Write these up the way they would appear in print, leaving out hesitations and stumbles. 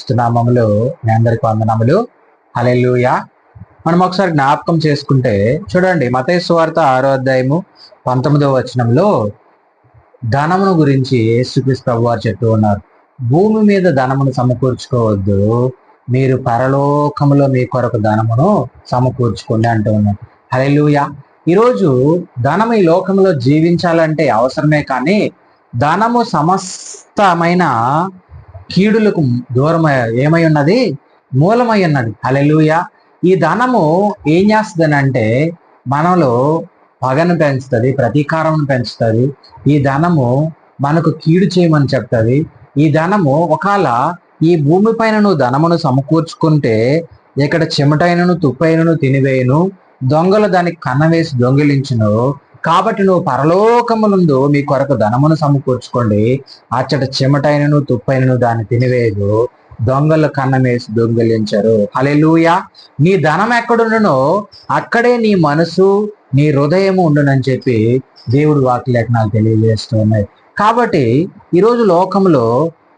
యేసుక్రీస్తు నామములో మీ అందరికి వందనములు. హల్లెలూయా. మనం ఒకసారి జ్ఞాపకం చేసుకుంటే చూడండి, మత్తయి సువార్త 6వ అధ్యాయము 19వ వచనంలో ధనమును గురించి యేసుక్రీస్తు ప్రభువారు చెప్తూ ఉన్నారు. భూమి మీద ధనమును సమకూర్చుకోవద్దు, మీరు పరలోకములో మీ కొరకు ధనమును సమకూర్చుకోండి అంటూ ఉన్నారు. హల్లెలూయా. ఈరోజు ధనం ఈ లోకంలో జీవించాలంటే అవసరమే, కానీ ధనము సమస్తమైన కీడులకు దూరం ఏమై ఉన్నది, మూలమై ఉన్నది. హల్లెలూయా. ఈ ధనము ఏం చేస్తుంది అంటే మనలో పగను పెంచుతుంది, ప్రతీకారం పెంచుతుంది. ఈ ధనము మనకు కీడు చేయమని చెప్తుంది. ఈ ధనము ఒకవేళ ఈ భూమి పైన నువ్వు ధనమును సమకూర్చుకుంటే ఇక్కడ చెమటైనను తుప్పైనను తినివేయను, దొంగలు దానికి కన్నవేసి దొంగిలించును. కాబట్టి నువ్వు పరలోకమునందు మీ కొరకు ధనమును సమకూర్చుకోండి, అచ్చట చెమటైనను తుప్పైనను దాన్ని తినివేయదు, దొంగలు కన్నమేసి దొంగిలించరు. హల్లెలూయా. నీ ధనం ఎక్కడుండునో అక్కడే నీ మనసు, నీ హృదయము ఉండునని చెప్పి దేవుడు వాక్య లేఖనాలు తెలియజేస్తూ ఉన్నాయి. కాబట్టి ఈరోజు లోకంలో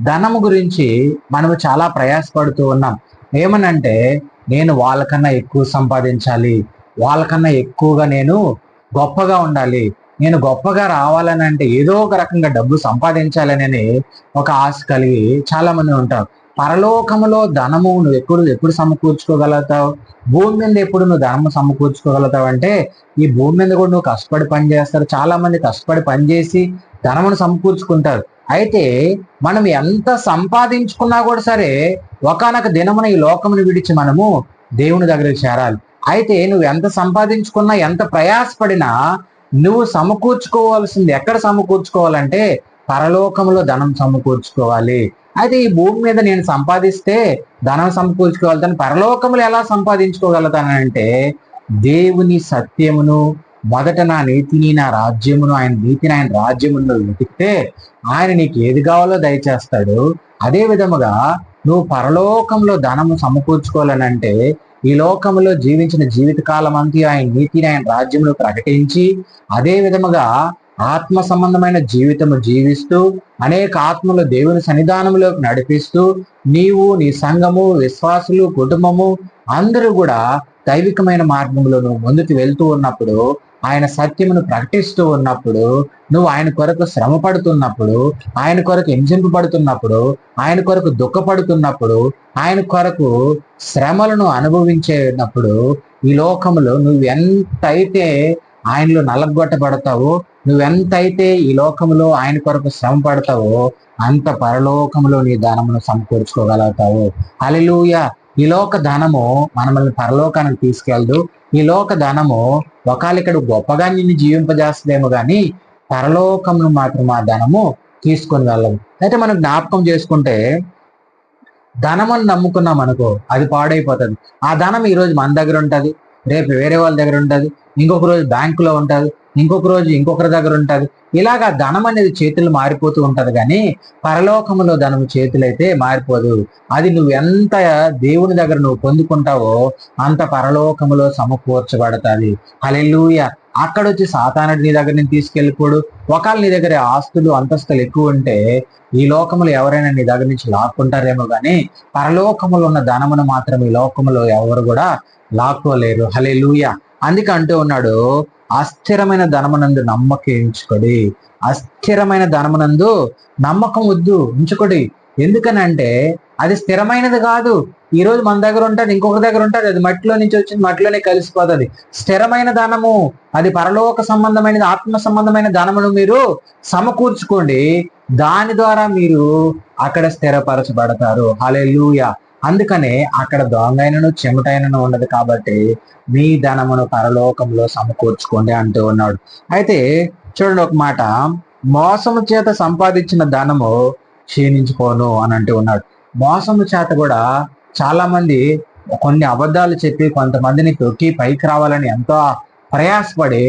ధనము గురించి మనము చాలా ప్రయాసపడుతూ ఉన్నాం. ఏమనంటే నేను వాళ్ళకన్నా ఎక్కువ సంపాదించాలి, వాళ్ళకన్నా ఎక్కువగా నేను గొప్పగా ఉండాలి, నేను గొప్పగా రావాలని అంటే ఏదో ఒక రకంగా డబ్బు సంపాదించాలని ఒక ఆశ కలిగి చాలా మంది ఉంటారు. పరలోకములో ధనము నువ్వు ఎప్పుడు సమకూర్చుకోగలుగుతావు? భూమి మీద ఎప్పుడు నువ్వు ధనము సమకూర్చుకోగలుగుతావు అంటే ఈ భూమి మీద కూడా నువ్వు కష్టపడి పని చేస్తారు. చాలా మంది కష్టపడి పని చేసి ధనమును సమకూర్చుకుంటారు. అయితే మనం ఎంత సంపాదించుకున్నా కూడా సరే ఒకానొక దినమున ఈ లోకమును విడిచి మనము దేవుని దగ్గరికి చేరాలి. అయితే నువ్వు ఎంత సంపాదించుకున్నా, ఎంత ప్రయాసపడినా నువ్వు సమకూర్చుకోవాల్సింది ఎక్కడ సమకూర్చుకోవాలంటే పరలోకంలో ధనం సమకూర్చుకోవాలి. అయితే ఈ భూమి మీద నేను సంపాదిస్తే ధనం సమకూర్చుకోగలుగుతాను, పరలోకములు ఎలా సంపాదించుకోగలుగుతానంటే దేవుని సత్యమును, మొదట నా నీతిని నా రాజ్యమును, ఆయన నీతిని ఆయన రాజ్యమును వెతికితే ఆయన నీకు ఏది కావాలో దయచేస్తాడు. అదే విధముగా నువ్వు పరలోకంలో ధనము సమకూర్చుకోవాలనంటే ఈ లోకంలో జీవించిన జీవితకాలం అంతా ఆయన నీతిని ఆయన రాజ్యమును ప్రకటించి అదే విధముగా ఆత్మ సంబంధమైన జీవితము జీవిస్తూ అనేక ఆత్మలు దేవుని సన్నిధానంలోకి నడిపిస్తూ నీవు, నీ సంఘము, విశ్వాసులు, కుటుంబము అందరూ కూడా దైవికమైన మార్గంలో నువ్వు ముందుకు వెళ్తూ ఉన్నప్పుడు, ఆయన సత్యమును ప్రకటిస్తూ ఉన్నప్పుడు, నువ్వు ఆయన కొరకు శ్రమ పడుతున్నప్పుడు, ఆయన కొరకు హింసింపబడుతున్నప్పుడు, ఆయన కొరకు దుఃఖపడుతున్నప్పుడు, ఆయన కొరకు శ్రమలను అనుభవించేటప్పుడు ఈ లోకములో నువ్వు ఎంతైతే ఆయనలో నలగొట్టబడతావో, నువ్వెంతైతే ఈ లోకములో ఆయన కొరకు శ్రమ పడతావో అంత పరలోకములో నీ ధనమును సమకూర్చుకోగలుగుతావు. హల్లెలూయా. ఈ లోక ధనము మనల్ని పరలోకానికి తీసుకెళ్దు. ఈ లోక ధనము ఒకవేళ ఇక్కడ గొప్పగా నిన్ను జీవింపజేస్తుందేమో కానీ పరలోకమును మాత్రం ఆ ధనము తీసుకొని వెళ్ళదు. అయితే మనం జ్ఞాపకం చేసుకుంటే ధనమును నమ్ముకున్నాం అనుకో, అది పాడైపోతుంది. ఆ ధనం ఈరోజు మన దగ్గర ఉంటుంది, రేపు వేరే వాళ్ళ దగ్గర ఉంటుంది, ఇంకొక రోజు బ్యాంకులో ఉంటుంది, ఇంకొక రోజు ఇంకొకరి దగ్గర ఉంటుంది. ఇలాగా ధనం అనేది చేతులు మారిపోతూ ఉంటది, కానీ పరలోకములో ధనము చేతులైతే మారిపోదు. అది నువ్వు ఎంత దేవుని దగ్గర నువ్వు పొందుకుంటావో అంత పరలోకములో సమకూర్చబడతాది. హల్లెలూయా. అక్కడ వచ్చి సాతానుడు నీ దగ్గర నుంచి తీసుకెళ్ళిపోడు. ఒకవేళ నీ దగ్గర ఆస్తులు అంతస్తులు ఎక్కువ ఉంటే ఈ లోకములు ఎవరైనా నీ దగ్గర నుంచి లాక్కుంటారేమో, కానీ పరలోకములో ఉన్న ధనమును మాత్రం ఈ లోకములో ఎవరు కూడా లాక్కోలేరు. హల్లెలూయా. అందుకే అంటూ ఉన్నాడు, అస్థిరమైన ధనమునందు నమ్మకం ఉంచుకోడి. అస్థిరమైన ధనమునందు నమ్మకం వద్దు, ఉంచుకోడి. ఎందుకనంటే అది స్థిరమైనది కాదు. ఈ రోజు మన దగ్గర ఉంటుంది, ఇంకొకరి దగ్గర ఉంటుంది, అది మట్టిలో నుంచి వచ్చింది మట్టిలోనే కలిసిపోతుంది. స్థిరమైన ధనము అది పరలోక సంబంధమైనది, ఆత్మ సంబంధమైన ధనమును మీరు సమకూర్చుకోండి. దాని ద్వారా మీరు అక్కడ స్థిరపరచబడతారు. హల్లెలూయా. అందుకనే అక్కడ దొంగైనను చెమటైనను ఉండదు. కాబట్టి మీ ధనమును పరలోకంలో సమకూర్చుకోండి అంటూ ఉన్నాడు. అయితే చూడండి ఒక మాట, మోసము చేత సంపాదించిన ధనము క్షీణించుకోను అని అంటూ ఉన్నాడు. మోసము చేత కూడా చాలా మంది కొన్ని అబద్ధాలు చెప్పి కొంతమందిని తొక్కి పైకి రావాలని ఎంతో ప్రయాసపడి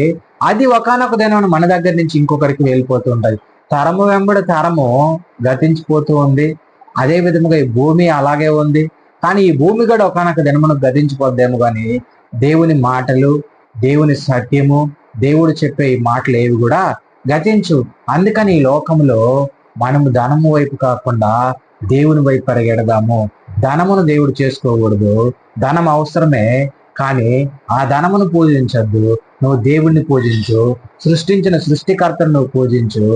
అది ఒకానొక దినం మన దగ్గర నుంచి ఇంకొకరికి వెళ్ళిపోతూ ఉంటది. తరము వెంబడి తరము గతించిపోతూ ఉంది. అదే విధముగా ఈ భూమి అలాగే ఉంది. కానీ ఈ భూమి కూడా ఒకానొక దినమును గతించిపోద్దేమో, కానీ దేవుని మాటలు, దేవుని సత్యము, దేవుడు చెప్పే ఈ మాటలు ఏవి కూడా గతించు. అందుకని ఈ లోకంలో మనము ధనము వైపు కాకుండా దేవుని వైపు పరిగెడదాము. ధనమును దేవుడు చేసుకోకూడదు. ధనం అవసరమే, కానీ ఆ ధనమును పూజించద్దు. నువ్వు దేవుణ్ణి పూజించు, సృష్టించిన సృష్టికర్తను నువ్వు పూజించు.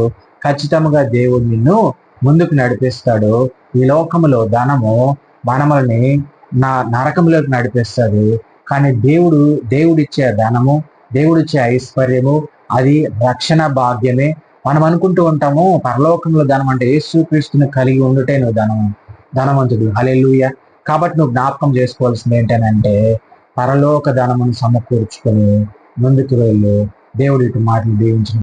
ఖచ్చితంగా దేవుడు నిన్ను ముందుకు నడిపిస్తాడు. ఈ లోకములో ధనము మనమల్ని నరకంలోకి నడిపిస్తుంది. కానీ దేవుడిచ్చే ధనము, దేవుడిచ్చే ఐశ్వర్యము, అది రక్షణ భాగ్యమే. మనం అనుకుంటూ ఉంటాము పరలోకంలో ధనం అంటే యేసుక్రీస్తుని కలిగి ఉండుటే నువ్వు ధనవంతుడు. హల్లెలూయా. కాబట్టి నువ్వు జ్ఞాపకం చేసుకోవాల్సింది ఏంటనంటే, పరలోక ధనమును సమకూర్చుకొని ముందుకు వెళ్ళు. దేవుడి ఇటు మాటలు దీవించిన